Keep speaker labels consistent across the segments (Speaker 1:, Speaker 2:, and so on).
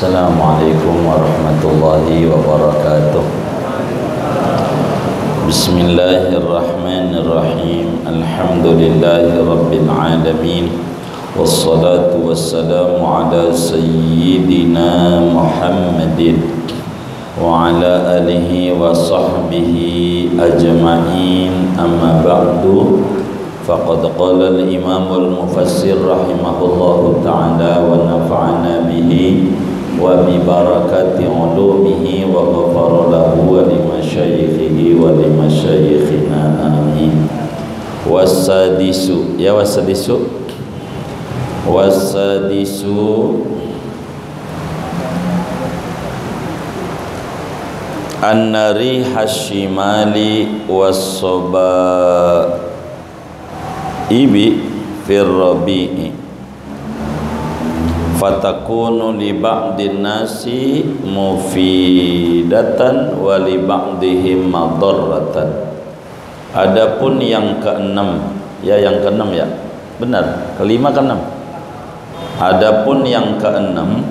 Speaker 1: Assalamualaikum warahmatullahi wabarakatuh. Bismillahirrahmanirrahim. Alhamdulillahi rabbil alamin. Wassalatu wassalamu ala sayyidina Muhammadin wa ala alihi wa sahbihi ajma'in. Amma ba'du. Faqad qala al-imam al-mufassir rahimahullahu ta'ala wa nafa'ana bihi wa bi barakati ulumihi wa ghafara lahu wa li masyayikhihi wa li masyayikhina amin. Wasadisu an-nari hashimali was-sabaibi fir rabi'i fatakunu li ba'din nasi mufidatan wa li ba'dihim madarratan. Adapun yang keenam, benar, kelima keenam. Adapun yang keenam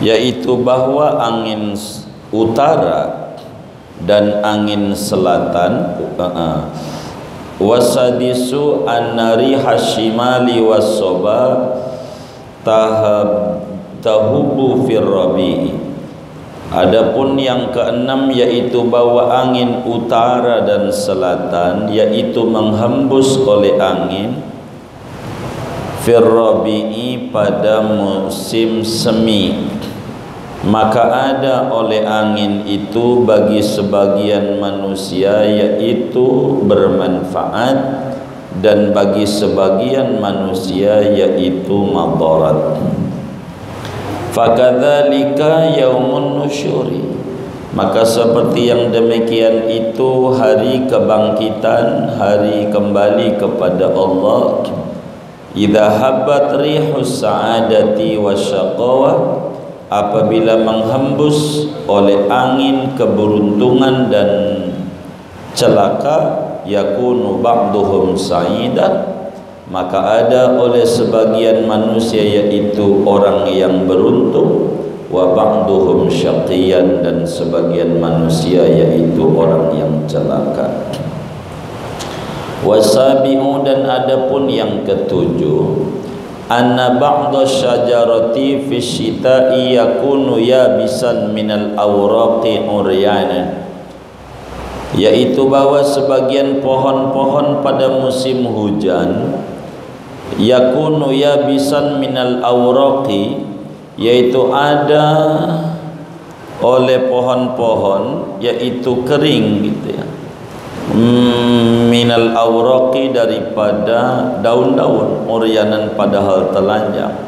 Speaker 1: yaitu bahwa angin utara dan angin selatan wasadisu an-nari hashimali was-soba tahubu fir rabi'i. Adapun yang keenam yaitu bahwa angin utara dan selatan yaitu menghembus oleh angin fir rabi'i pada musim semi, maka ada oleh angin itu bagi sebagian manusia yaitu bermanfaat dan bagi sebagian manusia yaitu madarat. Fakadzalika yaumun nusyuri, maka seperti yang demikian itu hari kebangkitan, hari kembali kepada Allah. Idza habbat rihus sa'adati wasyaqawah, apabila menghembus oleh angin keberuntungan dan celaka, yakunu ba'duhum sa'idan, maka ada oleh sebagian manusia yaitu orang yang beruntung, wa ba'duhum syaqiyan, dan sebagian manusia yaitu orang yang celaka. Wasabi'u, dan adapun yang ketujuh, anna ba'da syajarati fi syita'i yakunu yabisan minal awraqi uryana, yaitu bahwa sebagian pohon-pohon pada musim hujan yakunu yabisan minal awraqi, yaitu ada oleh pohon-pohon yaitu kering gitu ya, minal awraqi, daripada daun-daun, uryanan, padahal telanjang.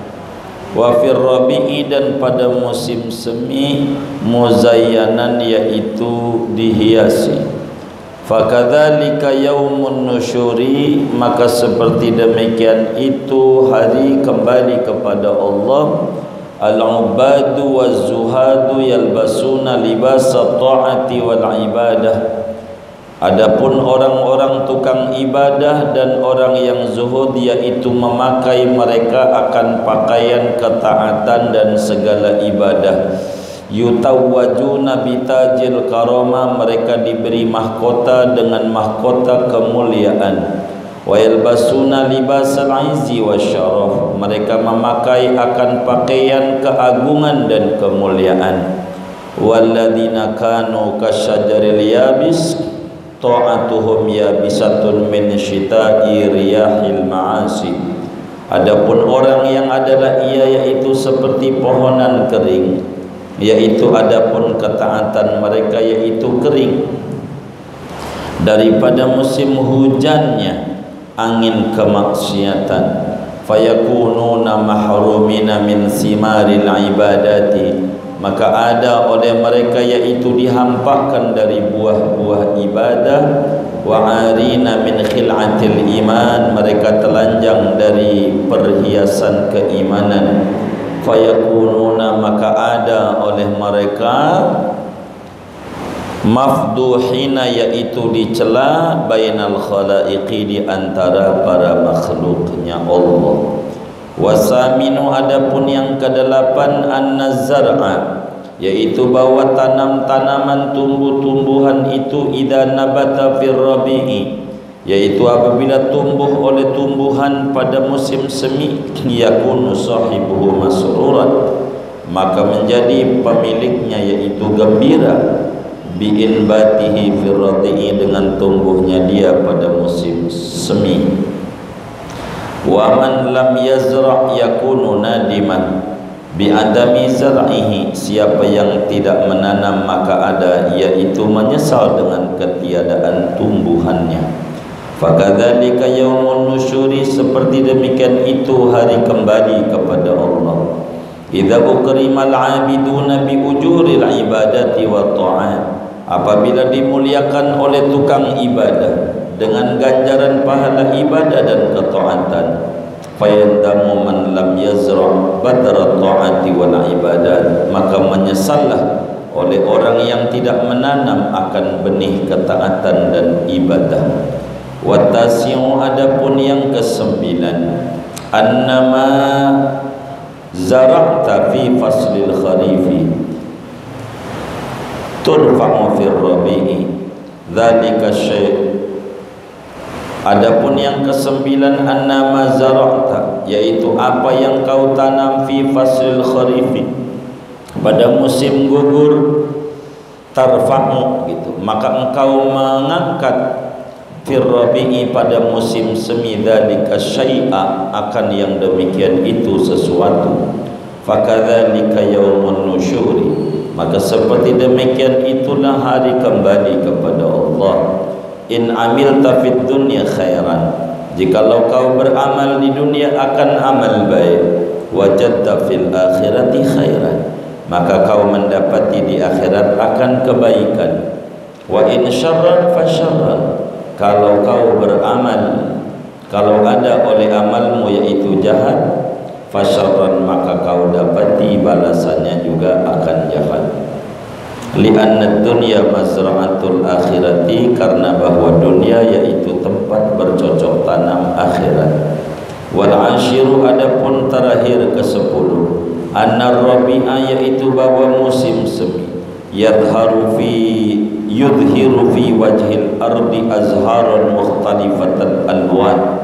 Speaker 1: Wa fir rabi'i, dan pada musim semi, muzayyanan, yaitu dihiasi. Fakadzalika yaumun nusyuri, maka seperti demikian itu hari kembali kepada Allah. Al-ubadu waz-zuhadu yalbasuna libasa ta'ati wal ibadah. Adapun orang-orang tukang ibadah dan orang yang zuhud, yaitu memakai mereka akan pakaian ketaatan dan segala ibadah. Yutawwajuna bitajil karama, mereka diberi mahkota dengan mahkota kemuliaan. Wa yalbasuna libasal izzi wasyaraf, mereka memakai akan pakaian keagungan dan kemuliaan. Walladzina kanu kasyajaril yabis ta'atuhum yabisatun min syita'i riyahil ma'asi. Adapun orang yang adalah ia yaitu seperti pohonan kering, yaitu adapun ketaatan mereka yaitu kering daripada musim hujannya angin kemaksiatan. Fayakununa mahrumina min simaril ibadati, maka ada oleh mereka yaitu dihampakan dari buah-buah ibadah. Wa arina min khil'atil iman, mereka telanjang dari perhiasan keimanan. Fayakununa, maka ada oleh mereka mafduhina, yaitu dicela bainal khalaiqi, di antara para makhluknya Allah. Wasaminu adapun yang kedelapan an-nazar'a, yaitu bahwa tanam-tanaman tumbuh-tumbuhan itu idza nabata fir rabi'i, yaitu apabila tumbuh oleh tumbuhan pada musim semi, yakunu sahibuhu masruran, maka menjadi pemiliknya yaitu gembira, bi'inbatihi fir rabi'i, dengan tumbuhnya dia pada musim semi. Wa man lam yazra' yakunu nadiman bi'adami zar'ihi, siapa yang tidak menanam maka ada, yaitu menyesal dengan ketiadaan tumbuhannya. Fakadzalika yaumun nusyuri, seperti demikian itu hari kembali kepada Allah. Idza ukrimal 'abiduna bi ujuril ibadati wa ta'at, apabila dimuliakan oleh tukang ibadah dengan ganjaran pahala ibadah dan ketaatan, fayandamu man lam yazra' badra ta'ati wal ibadat, maka menyesallah oleh orang yang tidak menanam akan benih ketaatan dan ibadah. Watasi'u adapun yang kesembilan, annama zara'ta fi faslil kharifi turfa'u fir rabi'i dzalika syai'. Adapun yang kesembilan, annama zara'ta, yaitu apa yang kau tanam fi faslil kharifi, pada musim gugur, tarfa'u gitu, maka engkau mengangkat fir rabi'i, pada musim semi, dzalika syai'a, akan yang demikian itu sesuatu. Fakadzalika yaumun nusyuri, maka seperti demikian itulah hari kembali kepada Allah. In amilta fid dunya khairan, jikalau kau beramal di dunia akan amal baik, wajadta fil akhirati khairan, maka kau mendapati di akhirat akan kebaikan. Wa in syarran fa syarran, kalau kau beramal, kalau ada oleh amalmu yaitu jahat, fa syarran, maka kau dapati balasannya juga akan jahat. Li'anna dunya mazra'atul akhirati, karena bahwa dunia yaitu tempat bercocok tanam akhirat. Wal ashiru adapun terakhir ke-10, annar rabi'a, yaitu bahwa musim semi, yudhiru fi wajhil ardi azharan mukhtalifatan alwan,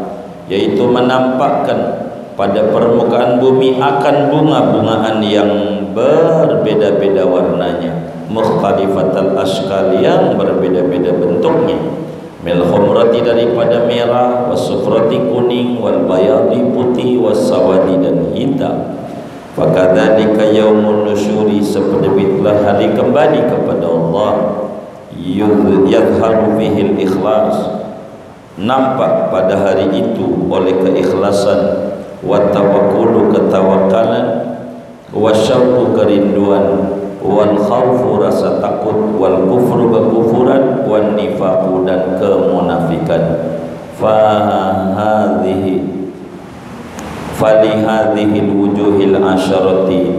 Speaker 1: yaitu menampakkan pada permukaan bumi akan bunga-bungaan yang berbeda-beda warnanya, mukhtalifatal ashkal, yang berbeda-beda bentuknya, mil khumrati, daripada merah, wasufrati kuning, wal bayadi putih, wasawadi dan hitam. Fakadzalika yaumun nusyuri, seperti itulah hari kembali kepada Allah. Yadharu fihil ikhlas, nampak pada hari itu oleh keikhlasan, wa tawakkulu, ketawakalan, wa syauqu, kerinduan, wal khawfu, rasa takut, wal kufru, kekufuran, wan nifaqu, dan kemunafikan. Falihadhihil wujuhil asyarati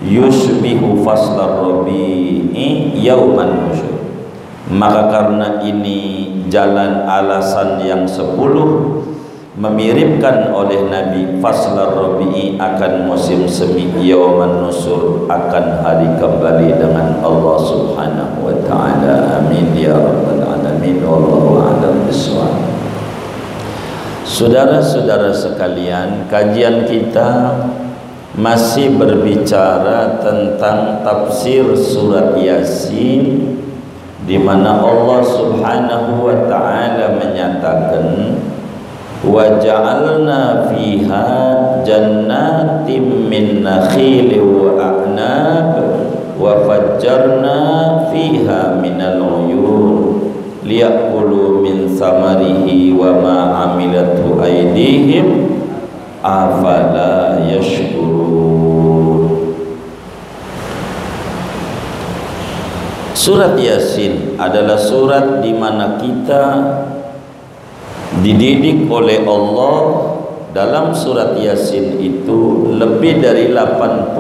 Speaker 1: yushbihu faslar rabi'i yauman nusyur, maka karena ini jalan alasan yang 10 memiripkan oleh Nabi faslar rabi'i, akan musim semi, yauman nusur, akan hari kembali dengan Allah Subhanahu wa ta'ala. Amin ya rabbal alamin. Wallahu a'lam bishawab. Saudara-saudara sekalian, kajian kita masih berbicara tentang tafsir surat Yasin, di mana Allah Subhanahu wa ta'ala menyatakan, wa ja'alna fiha jannatin min nakhil wa a'nab wa fajjarna fiha minal uyun liyakulu min samarihi wa ma amilatu aydihim afala yashkurun. Surat Yasin adalah surat di mana kita dididik oleh Allah. Dalam surat Yasin itu lebih dari 80%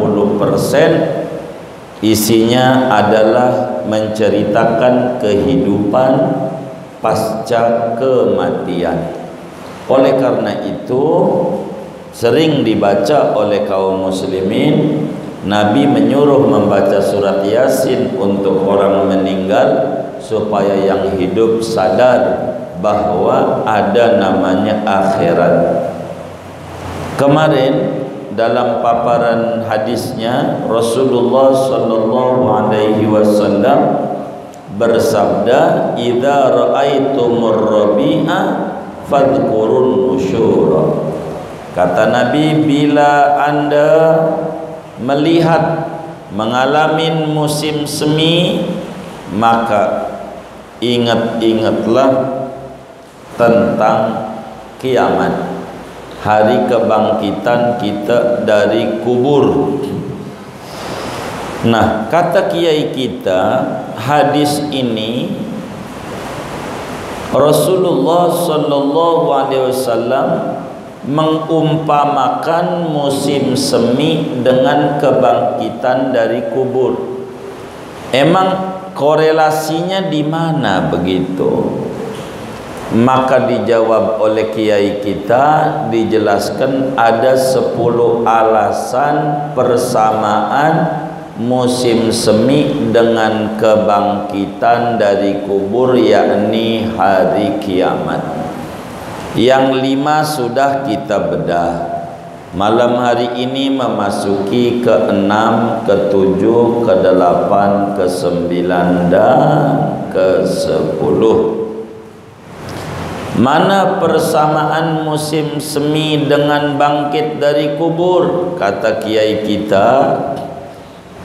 Speaker 1: isinya adalah menceritakan kehidupan pasca kematian. Oleh karena itu, sering dibaca oleh kaum muslimin. Nabi menyuruh membaca surat Yasin untuk orang meninggal supaya yang hidup sadar bahwa ada namanya akhirat. Kemarin dalam paparan hadisnya Rasulullah sallallahu alaihi wasallam bersabda, "Idza ra'aitumur rabi'a fadhkurun nusyura." Kata Nabi, bila Anda melihat mengalami musim semi, maka ingat-ingatlah tentang kiamat, hari kebangkitan kita dari kubur. Nah, kata kiai kita, hadis ini Rasulullah sallallahu alaihi wasallam mengumpamakan musim semi dengan kebangkitan dari kubur. Emang korelasinya di mana begitu? Maka dijawab oleh kiai kita, dijelaskan ada 10 alasan persamaan musim semi dengan kebangkitan dari kubur, yakni hari kiamat. Yang 5 sudah kita bedah. Malam hari ini memasuki ke-6, ke-7, ke-8, ke-9 dan ke-10. Mana persamaan musim semi dengan bangkit dari kubur? Kata kiai kita,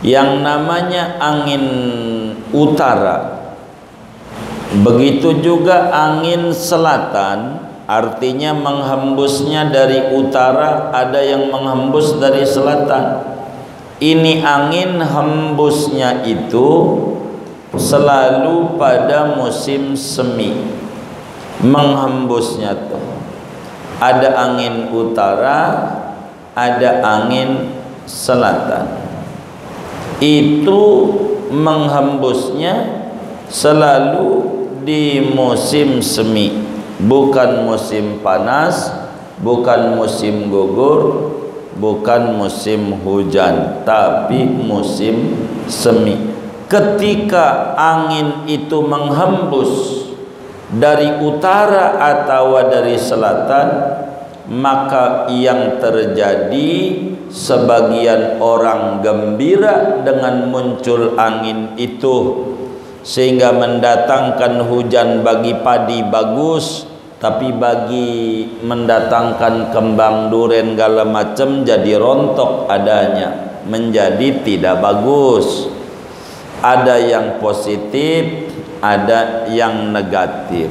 Speaker 1: yang namanya angin utara, begitu juga angin selatan, artinya menghembusnya dari utara, ada yang menghembus dari selatan. Ini angin hembusnya itu selalu pada musim semi. Menghembusnya tuh ada angin utara, ada angin selatan. Itu menghembusnya selalu di musim semi, bukan musim panas, bukan musim gugur, bukan musim hujan, tapi musim semi. Ketika angin itu menghembus dari utara atau dari selatan, maka yang terjadi sebagian orang gembira dengan muncul angin itu, sehingga mendatangkan hujan bagi padi bagus, tapi bagi mendatangkan kembang duren segala macam jadi rontok adanya, menjadi tidak bagus. Ada yang positif, ada yang negatif.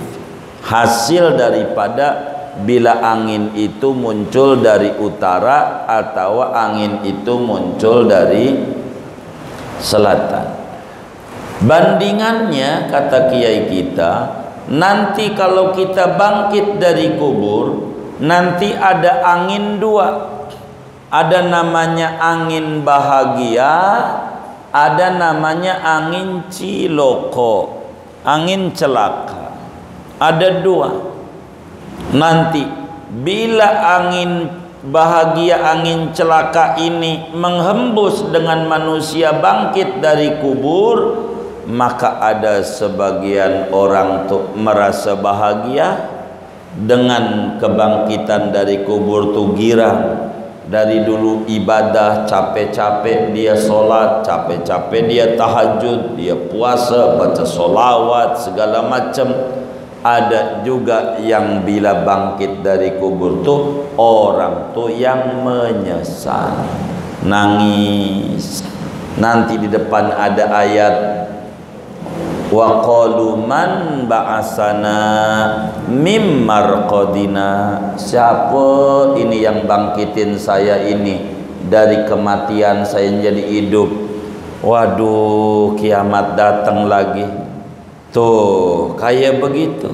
Speaker 1: Hasil daripada bila angin itu muncul dari utara atau angin itu muncul dari selatan. Bandingannya, kata kiai kita, nanti kalau kita bangkit dari kubur, nanti ada angin 2. Ada namanya angin bahagia, ada namanya angin ciloko, angin celaka. Ada 2. Nanti bila angin bahagia, angin celaka ini menghembus dengan manusia bangkit dari kubur, maka ada sebagian orang tuh merasa bahagia dengan kebangkitan dari kubur tuh, girang. Dari dulu ibadah capek-capek dia sholat, capek-capek dia tahajud, dia puasa, baca sholawat segala macam. Ada juga yang bila bangkit dari kubur tuh orang tuh yang menyesal, nangis. Nanti di depan ada ayat, wa qalu man ba'asana mim marqadina. Siapa ini yang bangkitin saya ini dari kematian saya jadi hidup? Waduh, kiamat datang lagi. Tuh, kayak begitu.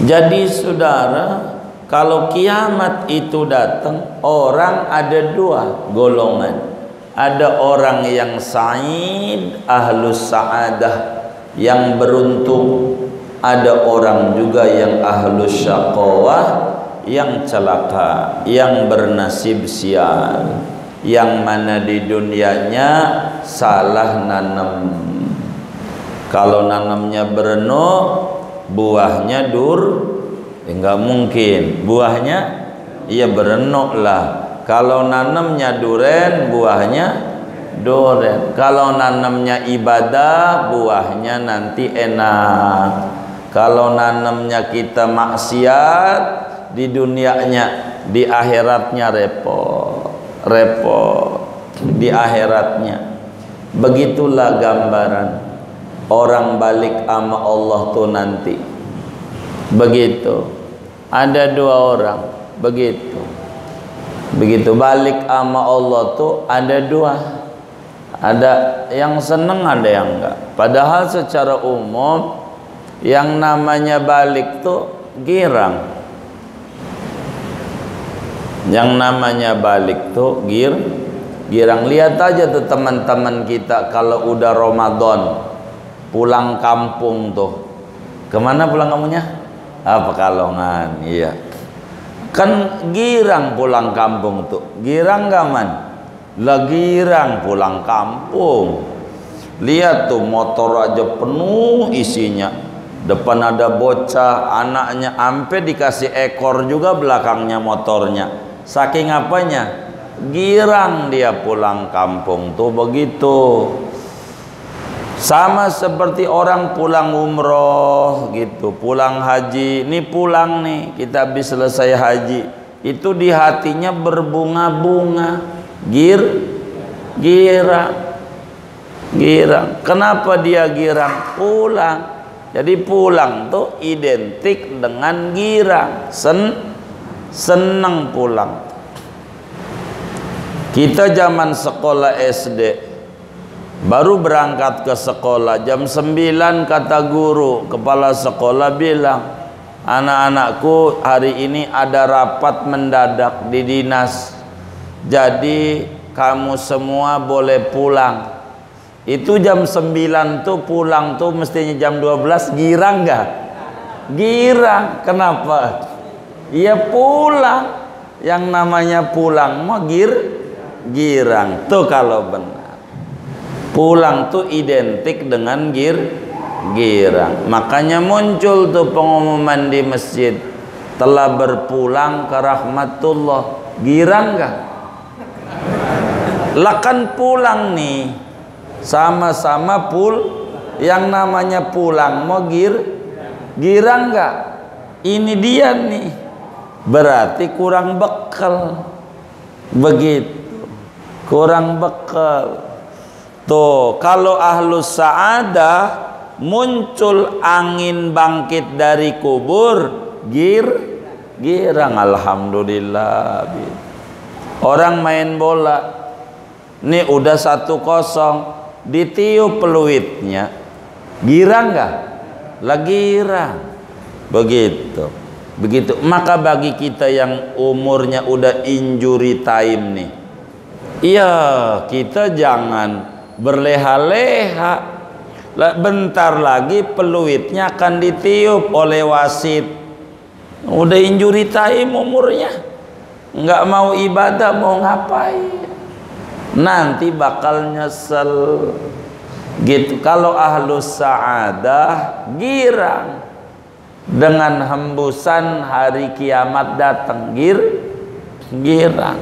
Speaker 1: Jadi saudara, kalau kiamat itu datang, orang ada 2 golongan. Ada orang yang sa'id, ahlus sa'adah, yang beruntung. Ada orang juga yang ahlus syaqawah, yang celaka, yang bernasib sial, yang mana di dunianya salah nanam. Kalau nanamnya berenuk, buahnya enggak mungkin. Buahnya iya berenuk lah. Kalau nanamnya duren, buahnya duren. Kalau nanamnya ibadah, buahnya nanti enak. Kalau nanamnya kita maksiat, di dunianya, di akhiratnya repot di akhiratnya. Begitulah gambaran orang balik sama Allah tuh nanti. Begitu. Ada dua orang begitu balik sama Allah tuh ada dua. Ada yang seneng, ada yang enggak. Padahal secara umum yang namanya balik tuh girang. Yang namanya balik tuh girang. Lihat aja tuh teman-teman kita kalau udah Ramadan pulang kampung tuh. Kemana pulang kampungnya? Pekalongan. Iya. Kan girang pulang kampung tuh. Girang gak man? Lah girang pulang kampung. Lihat tuh motor aja penuh isinya. Depan ada bocah, anaknya, ampe dikasih ekor juga belakangnya motornya. Saking apanya? Girang dia pulang kampung tuh begitu. Sama seperti orang pulang umroh gitu, pulang haji. Ini pulang nih, kita habis selesai haji. Itu di hatinya berbunga-bunga. Girang. Kenapa dia girang? Pulang. Jadi pulang tuh identik dengan girang, seneng pulang. Kita zaman sekolah SD, baru berangkat ke sekolah jam 9, kata guru, kepala sekolah bilang, anak-anakku hari ini ada rapat mendadak di dinas, jadi kamu semua boleh pulang. Itu jam 9 tuh pulang tuh mestinya jam 12. Girang gak? Girang. Kenapa? Iya pulang. Yang namanya pulang mah girang. Tuh kalau benar. Pulang tuh identik dengan girang. Makanya muncul tuh pengumuman di masjid, telah berpulang ke rahmatullah. Girang gak? Lah kan pulang nih. Sama-sama yang namanya pulang mau girang nggak? Ini dia nih, berarti kurang bekal. Begitu, kurang bekal. Tuh kalau ahlus sa'adah muncul angin bangkit dari kubur, girang. Alhamdulillah. Orang main bola, nih udah 1-0. Ditiup peluitnya, girang nggak? Lah girang. Begitu. Maka bagi kita yang umurnya udah injury time nih, iya kita jangan berleha-leha. Bentar lagi peluitnya akan ditiup oleh wasit. Udah injury time umurnya, nggak mau ibadah, mau ngapain? Nanti bakal nyesel gitu. Kalau ahlus sa'adah girang dengan hembusan hari kiamat datang, girang.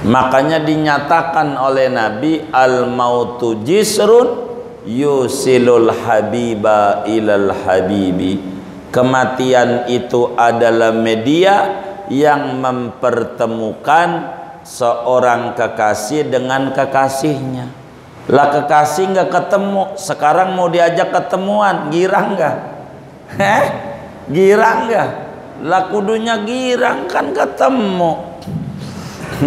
Speaker 1: Makanya dinyatakan oleh Nabi, al mautu jisrun yusilul habiba ilal habibi. Kematian itu adalah media yang mempertemukan seorang kekasih dengan kekasihnya. Lah kekasih nggak ketemu, sekarang mau diajak ketemuan, girang nggak? Girang nggak? Lah kudunya girang kan ketemu.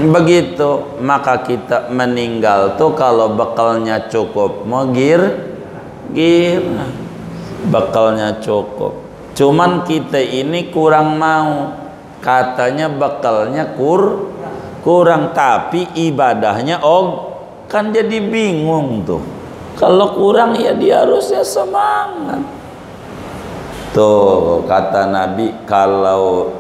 Speaker 1: Begitu. Maka kita meninggal tuh kalau bekalnya cukup, mau girang. Bekalnya cukup. Cuman kita ini kurang mau. Katanya bekalnya kurang, tapi ibadahnya kan jadi bingung tuh. Kalau kurang ya dia harusnya semangat Tuh kata Nabi, kalau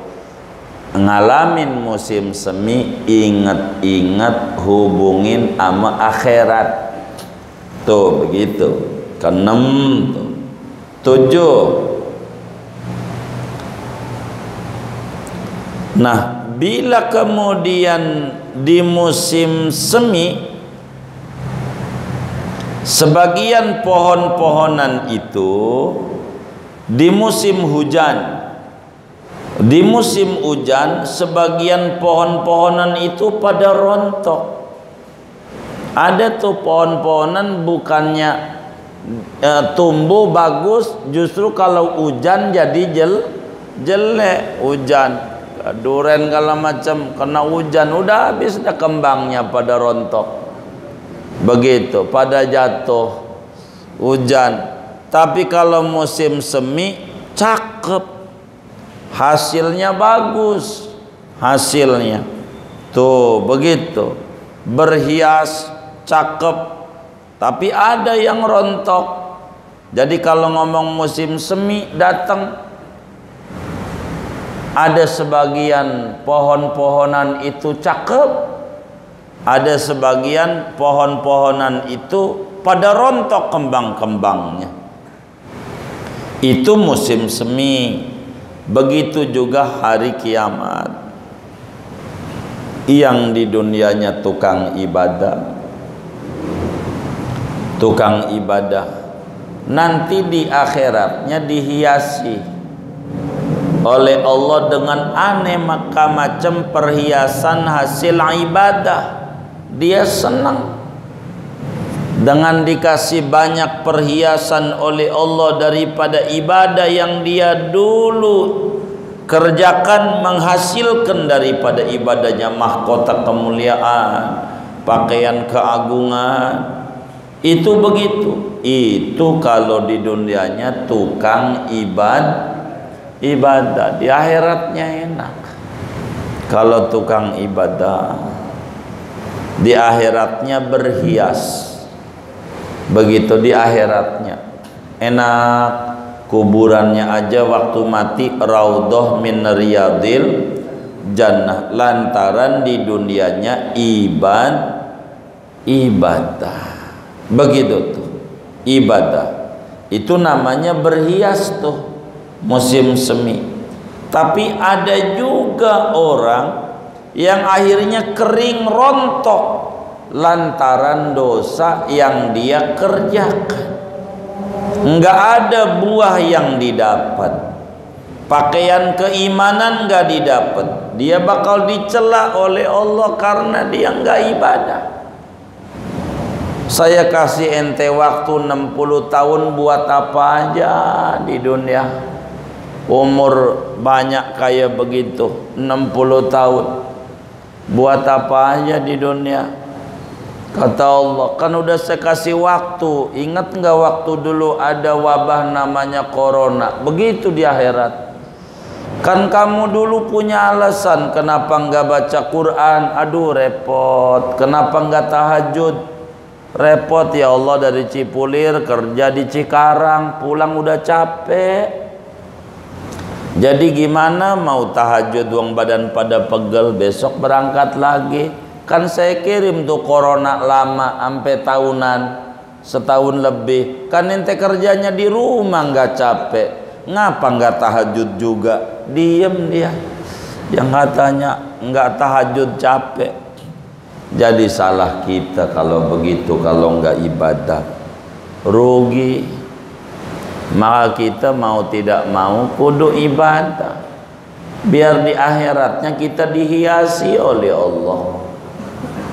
Speaker 1: ngalamin musim semi, ingat-ingat hubungin sama akhirat. Tuh begitu. Keenam tuh. 7. Nah, bila kemudian di musim semi sebagian pohon-pohonan itu di musim hujan, di musim hujan sebagian pohon-pohonan itu pada rontok. Ada tuh pohon-pohonan bukannya tumbuh bagus, justru kalau hujan jadi jelek. Hujan, duren segala macam, kena hujan udah habis dah kembangnya pada rontok. Begitu, pada jatuh hujan. Tapi kalau musim semi cakep, hasilnya bagus, hasilnya tuh begitu, berhias, cakep. Tapi ada yang rontok. Jadi kalau ngomong musim semi datang, ada sebagian pohon-pohonan itu cakep, ada sebagian pohon-pohonan itu pada rontok kembang-kembangnya. Itu musim semi. Begitu juga hari kiamat. Yang di dunianya tukang ibadah, nanti di akhiratnya dihiasi oleh Allah dengan aneka macam perhiasan hasil ibadah. Dia senang dengan dikasih banyak perhiasan oleh Allah daripada ibadah yang dia dulu kerjakan, menghasilkan daripada ibadahnya mahkota kemuliaan, pakaian keagungan. Itu begitu. Itu kalau di dunianya tukang ibadah, di akhiratnya enak. Kalau tukang ibadah, di akhiratnya berhias. Begitu di akhiratnya enak. Kuburannya aja waktu mati raudhah min riyadil jannah, lantaran di dunianya ibadah. Begitu tuh ibadah. Itu namanya berhias tuh musim semi. Tapi ada juga orang yang akhirnya kering rontok lantaran dosa yang dia kerjakan. Enggak ada buah yang didapat, pakaian keimanan enggak didapat. Dia bakal dicela oleh Allah karena dia enggak ibadah. Saya kasih ente waktu 60 tahun buat apa aja di dunia. Umur banyak kayak begitu, 60 tahun buat apa aja di dunia. Kata Allah, kan udah saya kasih waktu. Ingat nggak waktu dulu ada wabah namanya corona? Begitu di akhirat. Kan kamu dulu punya alasan kenapa nggak baca Quran. Aduh repot. Kenapa nggak tahajud? Repot ya Allah, dari Cipulir kerja di Cikarang, pulang udah capek. Jadi gimana mau tahajud, uang badan pada pegel, besok berangkat lagi. Kan saya kirim tuh corona lama sampai tahunan, setahun lebih. Kan ente kerjanya di rumah nggak capek, ngapa nggak tahajud juga? Diem dia, yang katanya nggak tahajud capek. Jadi salah kita kalau begitu, kalau nggak ibadah rugi. Maka kita mau tidak mau kudu ibadah, biar di akhiratnya kita dihiasi oleh Allah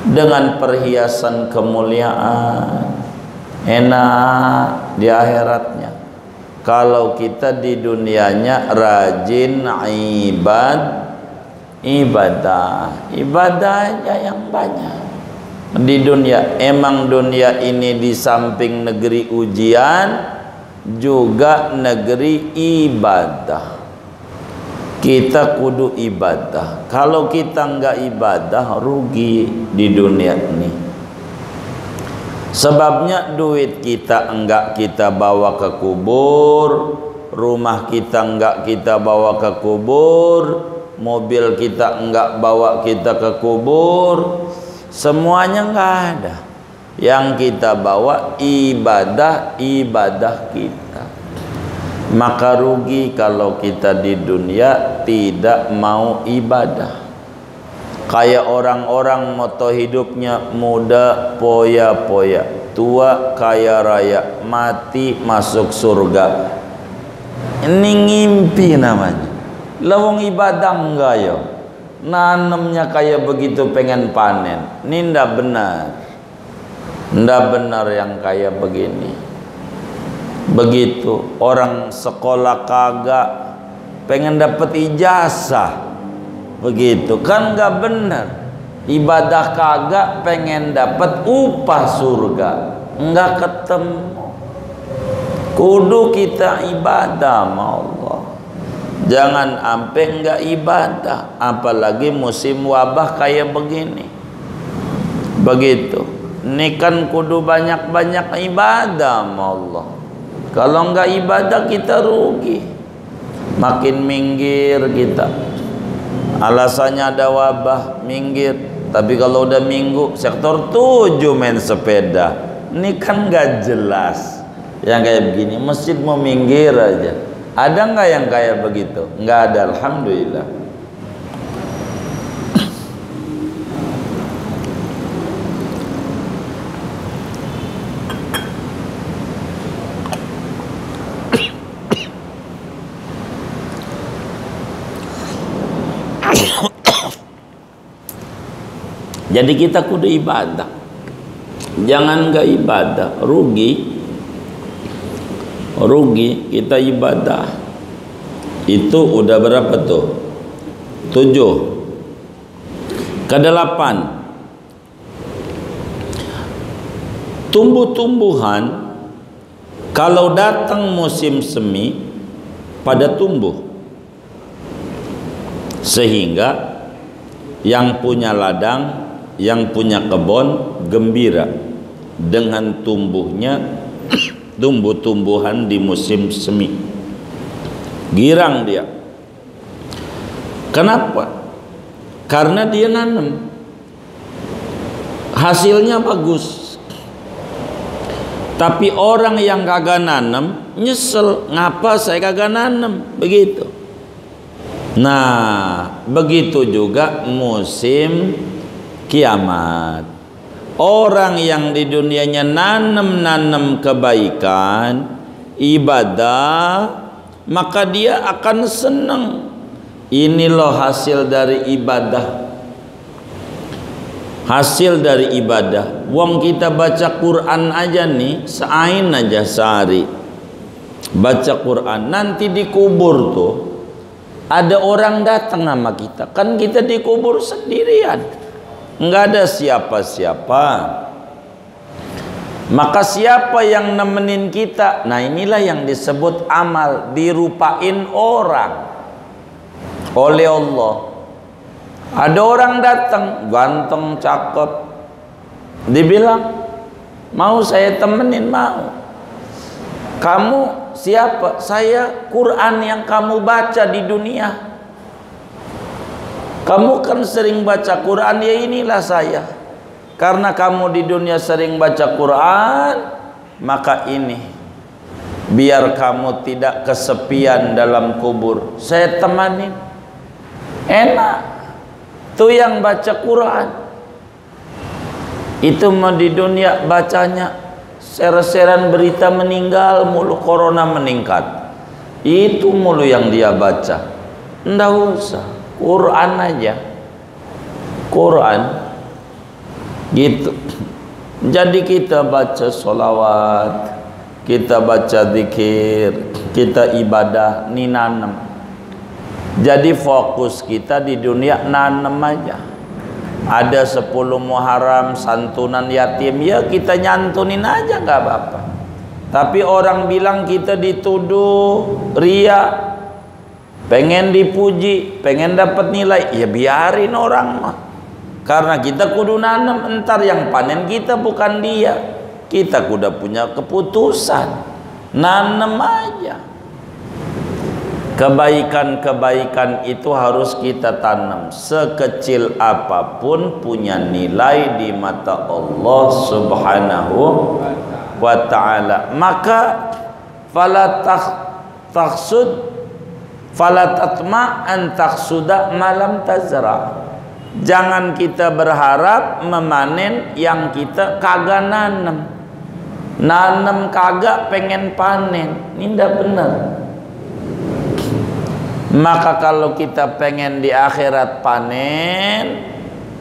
Speaker 1: dengan perhiasan kemuliaan. Enak di akhiratnya. Kalau kita di dunianya rajin ibadahnya yang banyak. Di dunia, emang dunia ini di samping negeri ujian juga negeri ibadah. Kita kudu ibadah. Kalau kita enggak ibadah, rugi di dunia ini. Sebabnya duit kita enggak kita bawa ke kubur, rumah kita enggak kita bawa ke kubur, mobil kita enggak bawa kita ke kubur, semuanya enggak ada. Yang kita bawa ibadah kita. Maka rugi kalau kita di dunia tidak mau ibadah. Kayak orang-orang moto hidupnya muda poya-poya, tua kaya raya, mati masuk surga. Ini ngimpi namanya. Lawang ibadah enggak yo. Nanemnya kayak begitu pengen panen. Ini ndak benar. Ndak benar yang kayak begini. Begitu orang sekolah kagak pengen dapat ijazah. Begitu kan nggak benar. Ibadah kagak pengen dapat upah surga, nggak ketemu. Kudu kita ibadah sama Allah. Jangan ampe nggak ibadah, apalagi musim wabah kayak begini. Begitu. Ini kan kudu banyak-banyak ibadah sama Allah. Kalau nggak ibadah kita rugi. Makin minggir kita. Alasannya ada wabah, minggir. Tapi kalau udah minggu, sektor 7 main sepeda. Ini kan nggak jelas. Yang kayak begini, masjid mau minggir aja. Ada nggak yang kayak begitu? Nggak ada, alhamdulillah. Jadi kita kudu ibadah. Jangan nggak ibadah, rugi. Rugi kita ibadah. Itu udah berapa tuh? 7. Ke-8. Tumbuh-tumbuhan kalau datang musim semi pada tumbuh. Sehingga yang punya ladang, yang punya kebun gembira dengan tumbuhnya tumbuh-tumbuhan di musim semi. Girang dia. Kenapa? Karena dia nanam. Hasilnya bagus. Tapi orang yang kagak nanam nyesel, ngapa saya kagak nanam? Begitu. Nah, begitu juga musim kiamat. Orang yang di dunianya nanam kebaikan, ibadah, maka dia akan senang. Ini loh hasil dari ibadah. Hasil dari ibadah. Wong kita baca Quran aja nih, seain aja sehari. Baca Quran, nanti dikubur tuh ada orang datang sama kita. Kan kita dikubur sendirian. Enggak ada siapa-siapa. Maka siapa yang nemenin kita? Nah, inilah yang disebut amal, dirupain orang oleh Allah. Ada orang datang, ganteng, cakep, dibilang, mau saya temenin, mau. Kamu siapa? Saya Quran yang kamu baca di dunia. Kamu kan sering baca Quran, ya inilah saya. Karena kamu di dunia sering baca Quran, maka ini biar kamu tidak kesepian dalam kubur, saya temani. Enak tuh yang baca Quran. Itu mau di dunia bacanya ser-seran berita meninggal mulu, corona meningkat. Itu mulu yang dia baca. Nggak usah, Quran aja. Quran gitu. Jadi kita baca sholawat, kita baca zikir, kita ibadah, ini nanam. Jadi fokus kita di dunia nanam aja. Ada 10 Muharram santunan yatim, ya kita nyantunin aja, nggak apa-apa. Tapi orang bilang kita dituduh ria, pengen dipuji, pengen dapat nilai, ya biarin orang mah. Karena kita kudu nanam, entar yang panen kita bukan dia. Kita kudu punya keputusan, nanam aja. Kebaikan-kebaikan itu harus kita tanam, sekecil apapun punya nilai di mata Allah Subhanahu wa ta'ala. Maka fala taksud fala tatma an taksuda malam tazra. Jangan kita berharap memanen yang kita kagak nanam. Nanam kagak pengen panen, ini ndak benar. Maka kalau kita pengen di akhirat panen,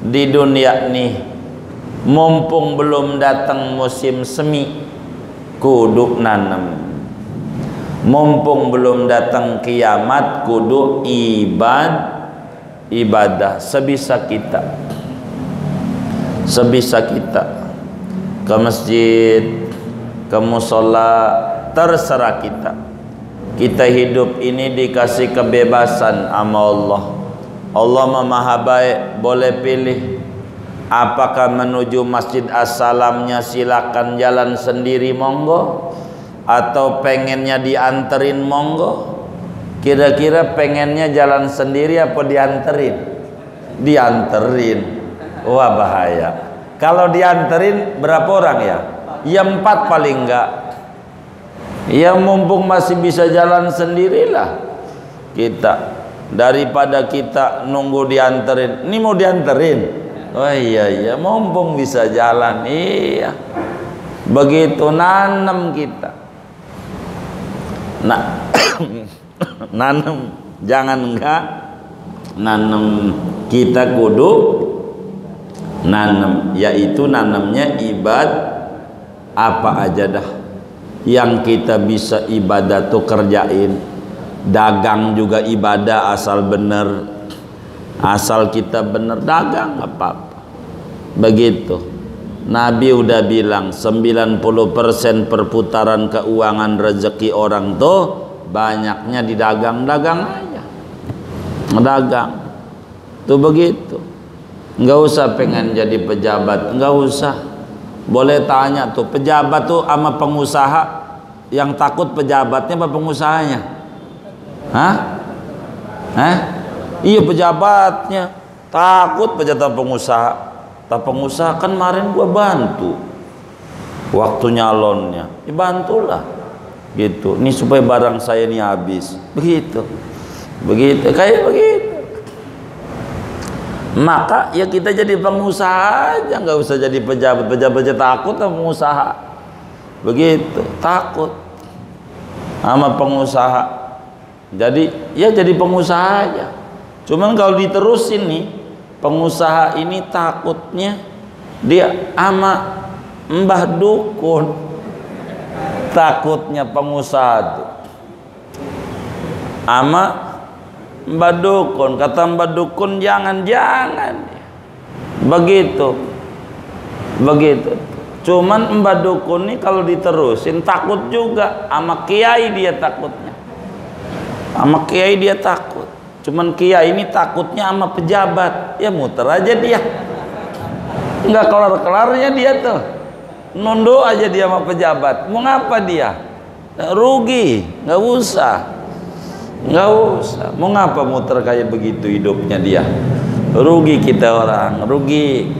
Speaker 1: di dunia nih mumpung belum datang musim semi, kudu nanam. Mumpung belum datang kiamat, kudu ibadah sebisa kita. Sebisa kita ke masjid, ke musola, terserah kita. Kita hidup ini dikasih kebebasan sama Allah. Allah Maha Baik, boleh pilih. Apakah menuju Masjid As-Salamnya silakan jalan sendiri, monggo. Atau pengennya dianterin, monggo. Kira-kira pengennya jalan sendiri apa dianterin? Dianterin. Wah, bahaya. Kalau dianterin berapa orang ya? Ya 4 paling enggak. Ya mumpung masih bisa jalan sendirilah kita, daripada kita nunggu dianterin. Ini mau dianterin, oh iya mumpung bisa jalan, iya. Begitu nanam kita. Nah, nanam, jangan enggak nanam, kita kudu nanam, yaitu nanamnya apa aja dah yang kita bisa ibadah tuh kerjain. Dagang juga ibadah asal bener, asal kita bener dagang apa-apa. Begitu Nabi udah bilang 90% perputaran keuangan rezeki orang tuh banyaknya di dagang-dagang aja. Dagang tuh begitu. Nggak usah pengen jadi pejabat, nggak usah. Boleh tanya tuh, pejabat tuh sama pengusaha, yang takut pejabatnya apa pengusahanya? Hah? Iya, pejabatnya takut, pejabat pengusaha. Tak pengusaha kan kemarin gua bantu waktu nyalonnya, ya bantulah gitu. Ini supaya barang saya ini habis, begitu kayak begitu. Maka ya kita jadi pengusaha aja, nggak usah jadi pejabat. Pejabat takut sama pengusaha, begitu, takut sama pengusaha. Jadi ya jadi pengusaha aja. Cuman kalau diterusin nih, pengusaha ini takutnya dia ama mbah dukun. Takutnya pengusaha tuh ama mbah dukun. Kata mbah dukun, jangan begitu. Cuman mbah dukun nih kalau diterusin takut juga. Sama kiai dia takutnya, sama kiai dia takut. Cuman kiai ini takutnya sama pejabat, ya muter aja dia, nggak kelar-kelarnya dia tuh, nunduk aja dia sama pejabat. Mau ngapa dia? Rugi, nggak usah. Mau ngapa muter kayak begitu hidupnya dia? Rugi kita orang, rugi.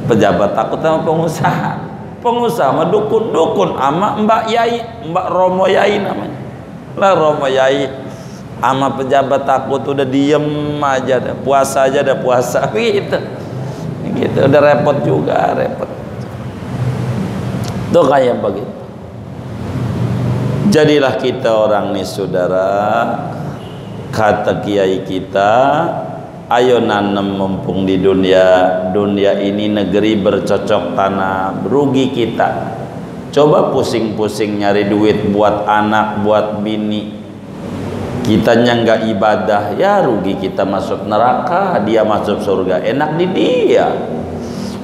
Speaker 1: Pejabat takut sama pengusaha sama dukun sama mbak yai, mbak Romo Yai namanya lah, Romo Yai. Sama pejabat takut, udah diem aja, puasa aja, puasa gitu, udah repot juga, tuh kayak begitu. Jadilah kita orang nih saudara, kata kiai kita, ayo nanam mumpung di dunia ini negeri bercocok tanam. Rugi kita, coba pusing-pusing nyari duit buat anak, buat bini, kitanya nggak ibadah, ya rugi kita, masuk neraka, dia masuk surga, enak di dia.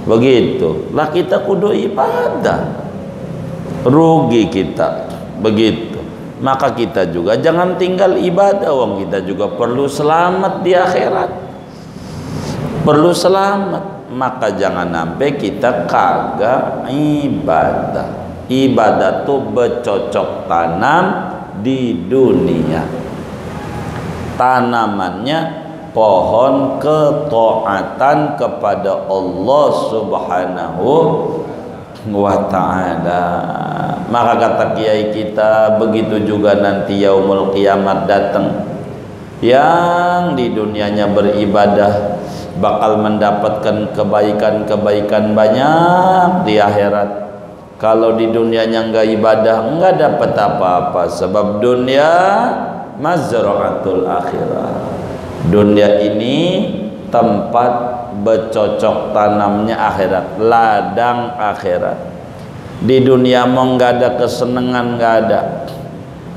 Speaker 1: Begitu lah, kita kudu ibadah, rugi kita. Begitu, maka kita juga jangan tinggal ibadah, wong kita juga perlu selamat di akhirat, perlu selamat. Maka jangan sampai kita kagak ibadah. Ibadah tuh bercocok tanam di dunia. Tanamannya pohon ketaatan kepada Allah Subhanahu wa ta'ala. Maka kata kiai kita, begitu juga nanti yaumul kiamat datang, yang di dunianya beribadah bakal mendapatkan kebaikan-kebaikan banyak di akhirat. Kalau di dunianya enggak ibadah, enggak dapat apa-apa, sebab dunia mazra'atul akhirah. Dunia ini tempat bercocok tanamnya akhirat, ladang akhirat. Di dunia mau enggak ada kesenangan, enggak ada.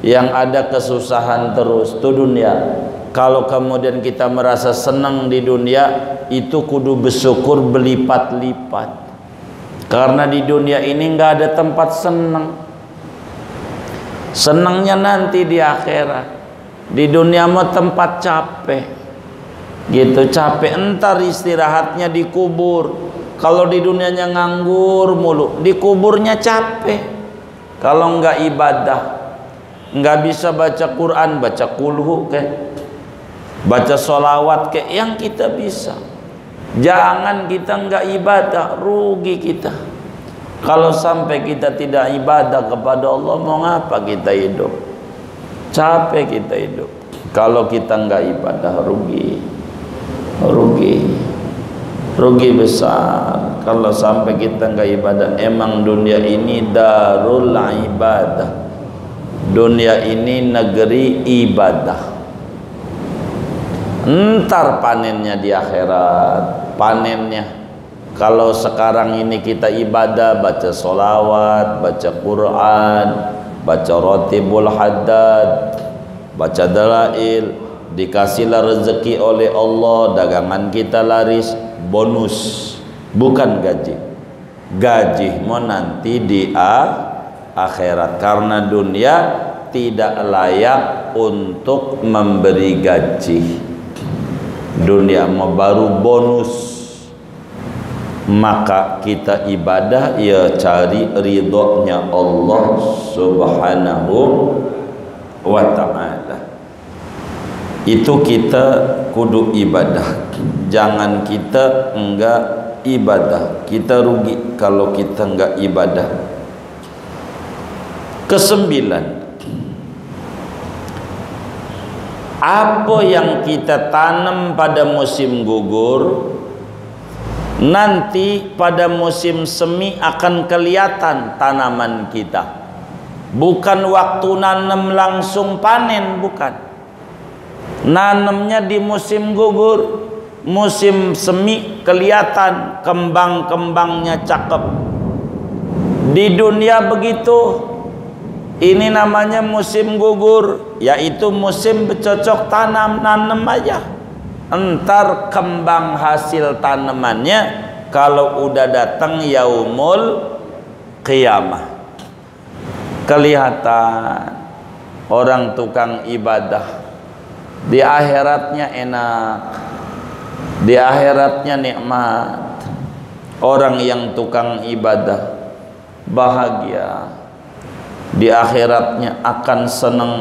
Speaker 1: Yang ada kesusahan terus, itu dunia. Kalau kemudian kita merasa senang di dunia, itu kudu bersyukur berlipat-lipat. Karena di dunia ini nggak ada tempat senang. Senangnya nanti di akhirat. Di dunia mah tempat capek. Gitu, capek entar istirahatnya di kubur. Kalau di dunianya nganggur mulu, di kuburnya capek. Kalau nggak ibadah, nggak bisa baca Quran, baca kulhu kayak, baca sholawat kayak yang kita bisa. Jangan kita nggak ibadah, rugi kita. Kalau sampai kita tidak ibadah kepada Allah, mau ngapa kita hidup? Capek kita hidup. Kalau kita nggak ibadah, rugi, rugi besar. Kalau sampai kita nggak ibadah, emang dunia ini darul ibadah. Dunia ini negeri ibadah. Entar panennya di akhirat. Panennya, kalau sekarang ini kita ibadah, baca sholawat, baca Quran, baca rotibul haddad, baca dalail, dikasihlah rezeki oleh Allah, dagangan kita laris, bonus, bukan gaji. Gaji mau nanti di akhirat, karena dunia tidak layak untuk memberi gaji. Dunia mau baru bonus. Maka kita ibadah ya cari ridhonya Allah Subhanahu wa ta'ala. Itu kita kudu ibadah. Jangan kita enggak ibadah. Kita rugi kalau kita enggak ibadah. Kesembilan, apa yang kita tanam pada musim gugur, nanti pada musim semi akan kelihatan tanaman kita. Bukan waktu nanam langsung panen, bukan. Nanamnya di musim gugur, musim semi kelihatan kembang-kembangnya cakep. Di dunia begitu. Ini namanya musim gugur, yaitu musim bercocok tanam, nanam aja. Entar kembang hasil tanamannya kalau udah datang yaumul qiyamah. Kelihatan orang tukang ibadah, di akhiratnya enak, di akhiratnya nikmat. Orang yang tukang ibadah bahagia, di akhiratnya akan senang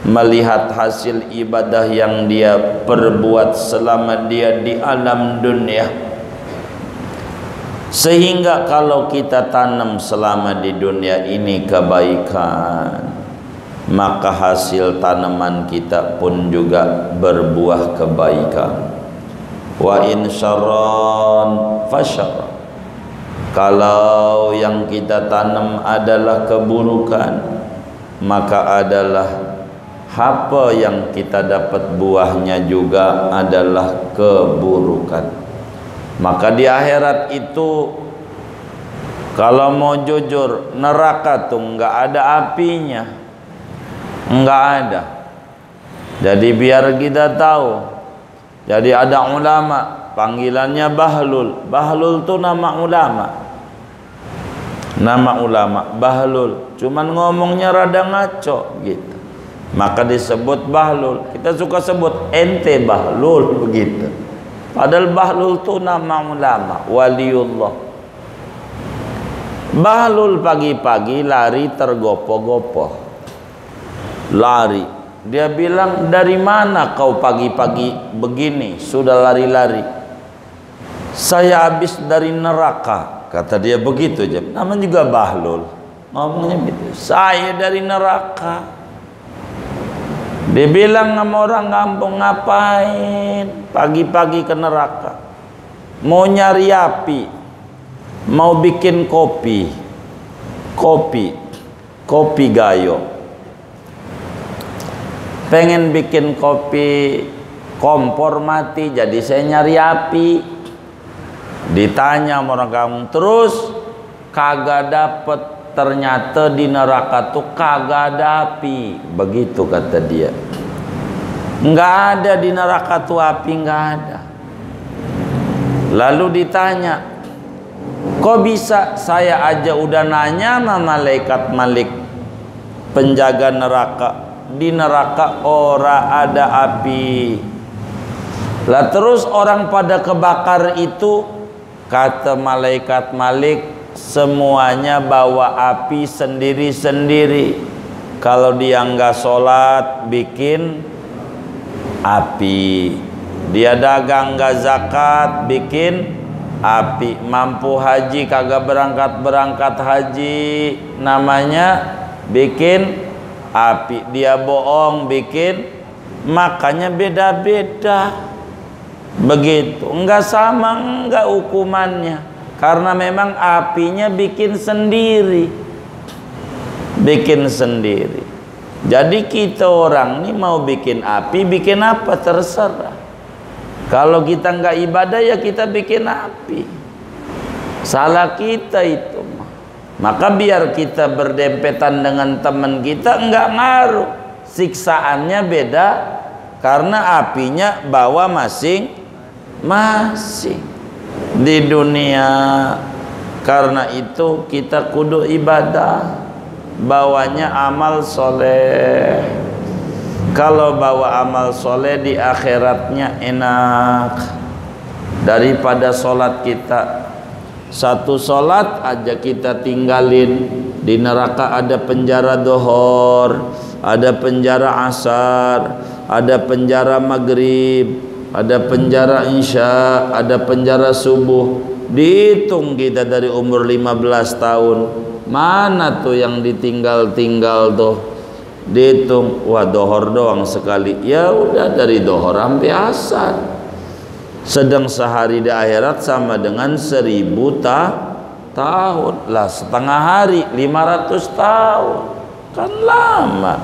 Speaker 1: melihat hasil ibadah yang dia perbuat selama dia di alam dunia. Sehingga kalau kita tanam selama di dunia ini kebaikan, maka hasil tanaman kita pun juga berbuah kebaikan. Wa in syarran fasyarran. Kalau yang kita tanam adalah keburukan, maka adalah apa yang kita dapat buahnya juga adalah keburukan. Maka di akhirat itu, kalau mau jujur, neraka tuh nggak ada apinya, nggak ada. Jadi biar kita tahu, jadi ada ulama panggilannya Bahlul. Bahlul tuh nama ulama. Nama ulama Bahlul, cuman ngomongnya rada ngaco gitu, maka disebut Bahlul. Kita suka sebut ente Bahlul begitu, padahal Bahlul itu nama ulama, waliullah. Bahlul pagi-pagi lari tergopoh-gopoh, lari Dia bilang, dari mana kau pagi-pagi begini sudah lari-lari? Saya habis dari neraka, kata dia begitu aja. Namanya juga Bahlul, ngomongnya gitu. Saya dari neraka. Dia bilang sama orang kampung, ngapain pagi-pagi ke neraka? Mau nyari api, mau bikin kopi gayo. Pengen bikin kopi, kompor mati, jadi saya nyari api. Ditanya sama orang kampung, terus kagak dapet, ternyata di neraka tuh kagak ada api. Begitu kata dia. Nggak ada di neraka tuh api, nggak ada. Lalu ditanya, kok bisa? Saya aja udah nanya sama malaikat Malik, penjaga neraka, di neraka ora ada api. Lah terus orang pada kebakar itu, kata malaikat Malik, semuanya bawa api sendiri-sendiri. Kalau dia nggak sholat bikin api, dia dagang nggak zakat bikin api, mampu haji kagak berangkat haji namanya bikin api, dia bohong bikin. Makanya beda-beda begitu, enggak sama, enggak hukumannya, karena memang apinya bikin sendiri. Jadi kita orang ini mau bikin api, bikin apa terserah. Kalau kita enggak ibadah ya kita bikin api, salah kita itu. Maka biar kita berdempetan dengan teman kita, enggak ngaruh, siksaannya beda, karena apinya bawa masing-masing di dunia. Karena itu kita kudu ibadah, bawanya amal soleh. Kalau bawa amal soleh di akhiratnya enak daripada sholat kita. Satu sholat aja kita tinggalin, di neraka ada penjara dohor, ada penjara asar, ada penjara maghrib, ada penjara isya, ada penjara subuh. Dihitung kita dari umur 15 tahun, mana tuh yang ditinggal-tinggal tuh? Dihitung, wah dohor doang sekali. Ya udah, dari dohor sampai asar. Sedang sehari di akhirat sama dengan 1000 tahun lah, setengah hari 500 tahun, kan lama.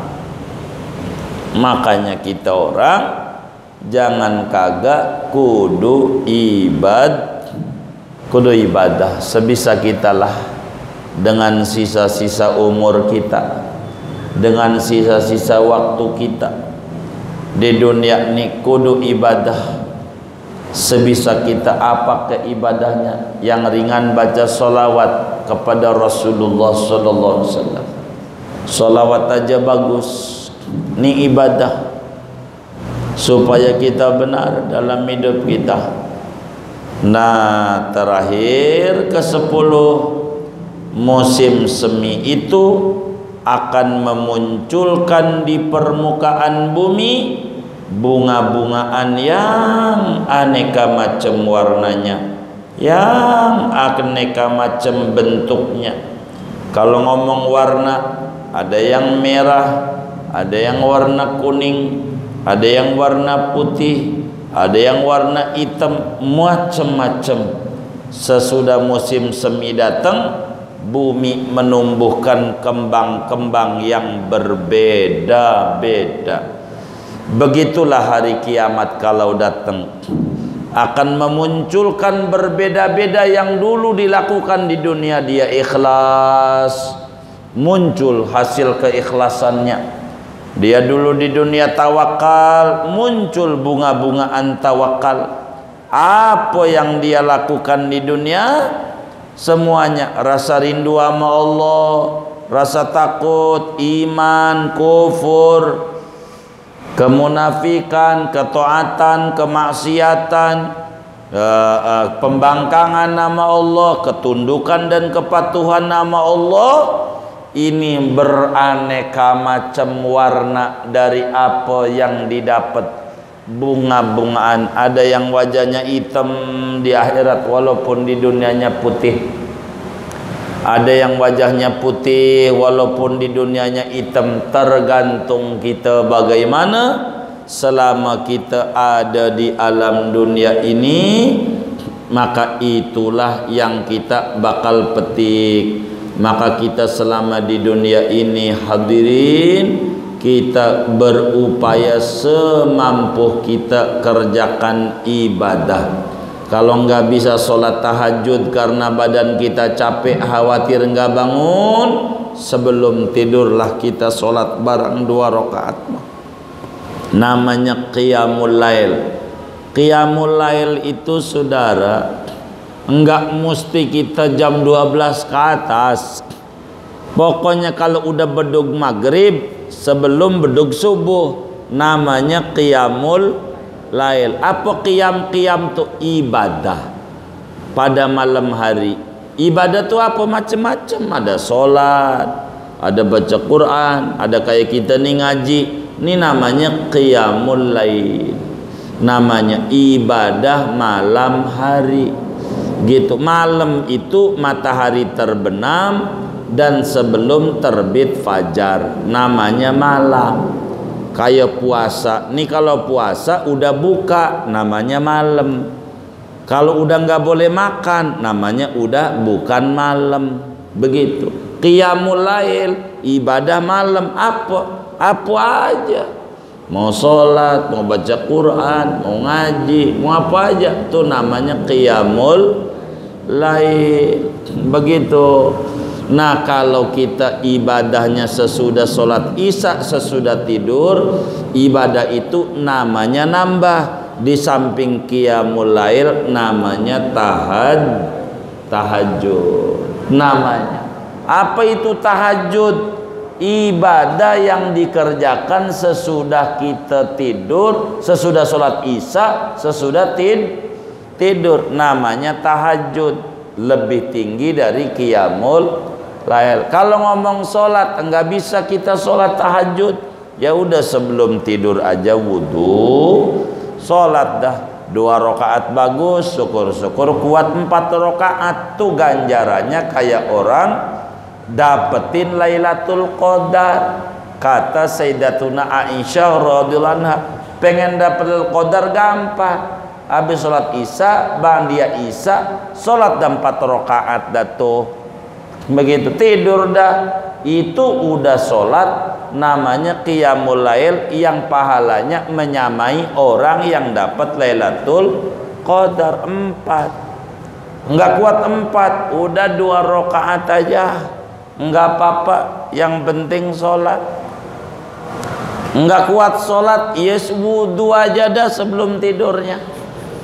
Speaker 1: Makanya kita orang jangan kagak kudu ibadah sebisa kita lah, dengan sisa-sisa umur kita, dengan sisa-sisa waktu kita di dunia ini kudu ibadah sebisa kita. Apa keibadahnya? Yang ringan baca sholawat kepada Rasulullah sallallahu alaihi wasallam. Sholawat aja bagus, ini ibadah supaya kita benar dalam hidup kita. Nah, terakhir ke-10, musim semi itu akan memunculkan di permukaan bumi bunga-bungaan yang aneka macam warnanya, yang aneka macam bentuknya. Kalau ngomong warna, ada yang merah, ada yang warna kuning, ada yang warna putih, ada yang warna hitam, macam-macam. Sesudah musim semi datang, bumi menumbuhkan kembang-kembang yang berbeda-beda. Begitulah hari kiamat kalau datang, akan memunculkan berbeda-beda. Yang dulu dilakukan di dunia dia ikhlas, muncul hasil keikhlasannya. Dia dulu di dunia tawakal, muncul bunga-bungaan tawakal. Apa yang dia lakukan di dunia? Semuanya rasa rindu sama Allah, rasa takut, iman, kufur, kemunafikan, ketaatan, kemaksiatan, pembangkangan nama Allah, ketundukan dan kepatuhan nama Allah, ini beraneka macam warna dari apa yang didapat. Bunga-bungaan, ada yang wajahnya hitam di akhirat walaupun di dunianya putih. Ada yang wajahnya putih walaupun di dunianya hitam. Tergantung kita bagaimana selama kita ada di alam dunia ini, maka itulah yang kita bakal petik. Maka kita selama di dunia ini hadirin, kita berupaya semampu kita kerjakan ibadah. Kalau enggak bisa sholat tahajud karena badan kita capek, khawatir enggak bangun, sebelum tidurlah kita sholat bareng 2 rakaat. Namanya qiyamul lail. Qiyamul lail itu saudara, enggak mesti kita jam 12 ke atas. Pokoknya kalau udah bedug maghrib sebelum bedug subuh, namanya qiyamul lail. Apa qiyam tu ibadah pada malam hari. Ibadah tu apa? Macam-macam. Ada solat, ada baca Quran, ada kayak kita nih ngaji. Ini namanya qiyamul lail. Namanya ibadah malam hari. Gitu. Malam itu matahari terbenam dan sebelum terbit fajar, namanya malam. Kayak puasa nih, kalau puasa udah buka namanya malam. Kalau udah nggak boleh makan namanya udah bukan malam. Begitu. Qiyamul lail, ibadah malam apa aja. Mau sholat, mau baca Quran, mau ngaji, mau apa aja, itu namanya qiyamul lail. Begitu. Nah, kalau kita ibadahnya sesudah sholat isya, sesudah tidur, ibadah itu namanya nambah. Di samping qiyamul lail namanya tahajud. Namanya apa itu tahajud? Ibadah yang dikerjakan sesudah kita tidur, sesudah sholat isya, sesudah tidur, namanya tahajud. Lebih tinggi dari qiyamul lail. Kalau ngomong sholat, enggak bisa kita sholat tahajud, ya udah sebelum tidur aja wudu, sholat dah 2 rakaat bagus, syukur-syukur kuat 4 rakaat. Tuh ganjarannya kayak orang dapetin Lailatul Qadar. Kata Sayyidatuna Aisyah radhiyallahu anha, pengen dapet Qadar gampang. Habis sholat isya, bang dia isya, sholat dah 4 rakaat dah tuh. Begitu tidur dah, itu udah sholat. Namanya qiyamul lail yang pahalanya menyamai orang yang dapat Lailatul Qadar 4. Enggak kuat 4, udah 2 rakaat aja, enggak apa-apa, yang penting sholat. Enggak kuat sholat, yes wudu aja dah sebelum tidurnya,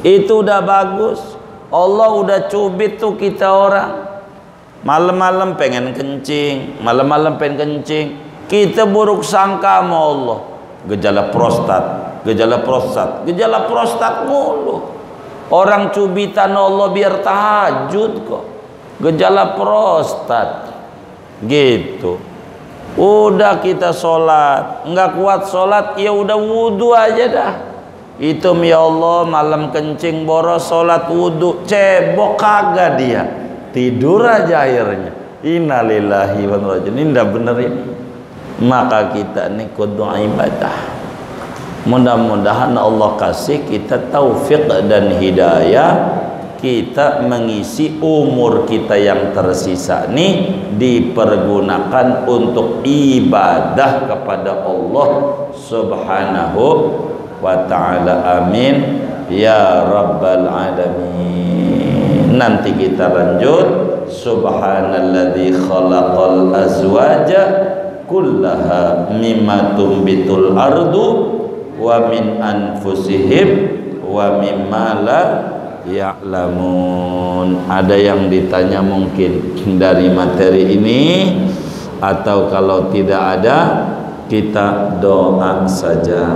Speaker 1: itu udah bagus. Allah udah cubit tuh kita orang, malam-malam pengen kencing, malam-malam pengen kencing, kita buruk sangka sama Allah. Gejala prostat, gejala prostat, gejala prostat mulu. Orang cubitan Allah biar tahajud kok, gejala prostat. Gitu. Udah kita sholat, nggak kuat sholat, ya udah wudu aja dah. Itu ya Allah, malam kencing boros, sholat wudu, cebok kagak dia, tidur aja akhirnya. Innalillahi wa inna ilaihi raji'un. Ini ndak bener ini. Maka kita ini kudu ibadah. Mudah-mudahan Allah kasih kita taufik dan hidayah, kita mengisi umur kita yang tersisa nih dipergunakan untuk ibadah kepada Allah Subhanahu wa ta'ala. Amin ya rabbal alamin. Nanti kita lanjut. Subhanalladzi khalaqal azwaja kullaha mimma tumbitul ardu wa min anfusihim wa mimma la ya'lamun. Ada yang ditanya mungkin dari materi ini, atau kalau tidak ada kita doa saja.